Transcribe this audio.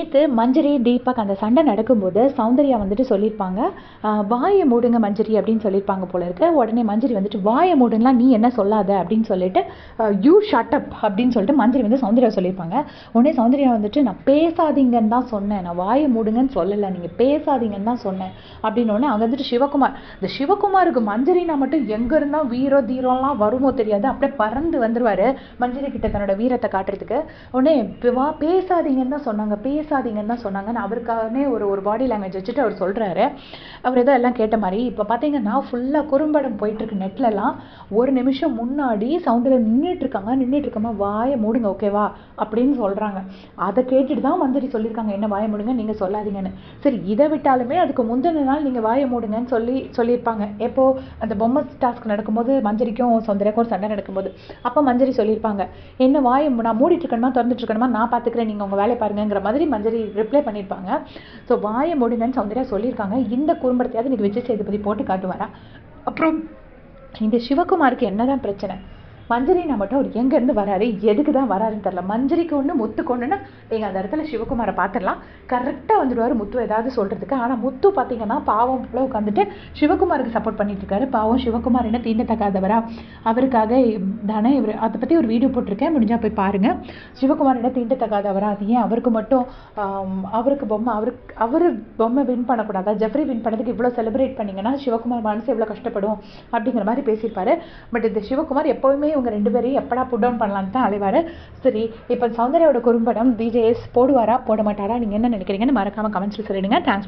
நேற்று மஞ்சரி தீபக் அந்த சண்டை நடக்கும்போது சௌந்தர்யா வந்துட்டு சொல்லியிருப்பாங்க, வாயை மூடுங்க மஞ்சரி அப்படின்னு சொல்லியிருப்பாங்க போல இருக்கு. உடனே மஞ்சரி வந்துட்டு வாயை மூடுங்கலாம் நீ என்ன சொல்லாத அப்படின்னு சொல்லிட்டு யூ ஷட் அப் அப்படின்னு சொல்லிட்டு மஞ்சரி வந்து சௌந்தர்யா சொல்லியிருப்பாங்க. உடனே சௌந்தர்யா வந்துட்டு நான் பேசாதீங்கன்னு தான் சொன்னேன், நான் வாயை மூடுங்கன்னு சொல்லலை, நீங்கள் பேசாதீங்கன்னு தான் சொன்னேன் அப்படின்னு. உடனே அங்கே வந்துட்டு சிவகுமார், இந்த சிவகுமாருக்கு மஞ்சரினா மட்டும் எங்கே இருந்தால் வீரோ தீரம்லாம் வருமோ தெரியாது, அப்படியே பறந்து வந்துருவார் மஞ்சரி கிட்ட தன்னோட வீரத்தை காட்டுறதுக்கு. உடனே பேசாதீங்கன்னு தான் சொன்னாங்க, பேசாதீங்கன்னு தான் சொன்னாங்கன்னு அவருக்காகவே ஒரு பாடி லாங்குவேஜ் வச்சுட்டு அவர் சொல்கிறாரு. அவர் ஏதோ எல்லாம் கேட்ட மாதிரி. இப்போ பார்த்தீங்கன்னா ஃபுல்லாக குறும்படம் போயிட்டுருக்கு நெட்லலாம். ஒரு நிமிஷம் முன்னாடி சௌந்தர்யா நின்றுட்டு இருக்காம வாயை மூடுங்க ஓகேவா அப்படின்னு சொல்கிறாங்க. அதை கேட்டுட்டு தான் மஞ்சரி சொல்லியிருக்காங்க என்ன வாயை மூடுங்க நீங்கள் சொல்லாதீங்கன்னு. சரி, இதை விட்டாலுமே அதுக்கு முந்தின நாள் நீங்கள் வாயை மூடுங்கன்னு சொல்லியிருப்பாங்க. எப்போ அந்த பொம்மை டாஸ்க் நடக்கும்போது மஞ்சரிக்கும் சௌந்தர்யாக்கும் ஒரு சண்டை நடக்கும்போது அப்போ மஞ்சரி சொல்லியிருப்பாங்க, என்ன வாயை நான் மூடிட்டு இருக்கணுமா திறந்துட்டு இருக்கணுமா நான் பார்த்துக்கிறேன், நீங்கள் உங்கள் வேலையை பாருங்கிற மாதிரி மஞ்சரி ரிப்ளை பண்ணியிருப்பாங்க. ஸோ வாயை மூடுங்கன்னு சௌந்தர்யா சொல்லியிருக்காங்க. இந்த குறும்படத்தையாவது இன்னைக்கு விஜய் சேதுபதி போட்டு காட்டுவாரா? அப்புறம் இந்த சிவகுமாருக்கு என்னதான் பிரச்சனை? மஞ்சரினா மட்டும் அவர் எங்கேருந்து வராரு, எதுக்கு தான் வராருன்னு தெரில. மஞ்சரிக்கு ஒன்று முத்துக்கு ஒன்றுன்னா நீங்கள் அந்த இடத்துல சிவகுமாரை பார்த்துடலாம், கரெக்டாக வந்துடுவார் முத்து ஏதாவது சொல்கிறதுக்கு. ஆனால் முத்து பார்த்தீங்கன்னா பாவம் போல உட்காந்துட்டு சிவகுமாருக்கு சப்போர்ட் பண்ணிட்டு இருக்காரு. பாவம் சிவகுமார் என்ன தீண்டத்தக்காதவரா, அவருக்காக தானே இவர் அதை பற்றி ஒரு வீடியோ போட்டிருக்கேன், முடிஞ்சால் போய் பாருங்கள். சிவகுமார் என்ன தீண்டத்தக்காதவரா, அது ஏன் அவருக்கு மட்டும் அவருக்கு பொம்மை அவர் பொம்மை வின் பண்ணக்கூடாதா, ஜெஃப்ரி வின் பண்ணதுக்கு இவ்வளோ செலிப்ரேட் பண்ணிங்கன்னா சிவகுமார் மனசு எவ்வளோ கஷ்டப்படும் அப்படிங்கிற மாதிரி பேசியிருப்பாரு. பட் இந்த சிவகுமார் எப்போவுமே இவங்க ரெண்டு பேரையும் எப்படா புட் டவுன் பண்ணலான்னு தான் அலைவார். சரி, இப்போ சௌந்தர்யாவோட குறும்படம் விஜய் போடுவாரா போட மாட்டாரா, நீங்கள் என்ன நினைக்கிறீங்கன்னு மறக்காமல் கமெண்ட்ஸில் சொல்லிடுங்க. தேங்க்ஸ்.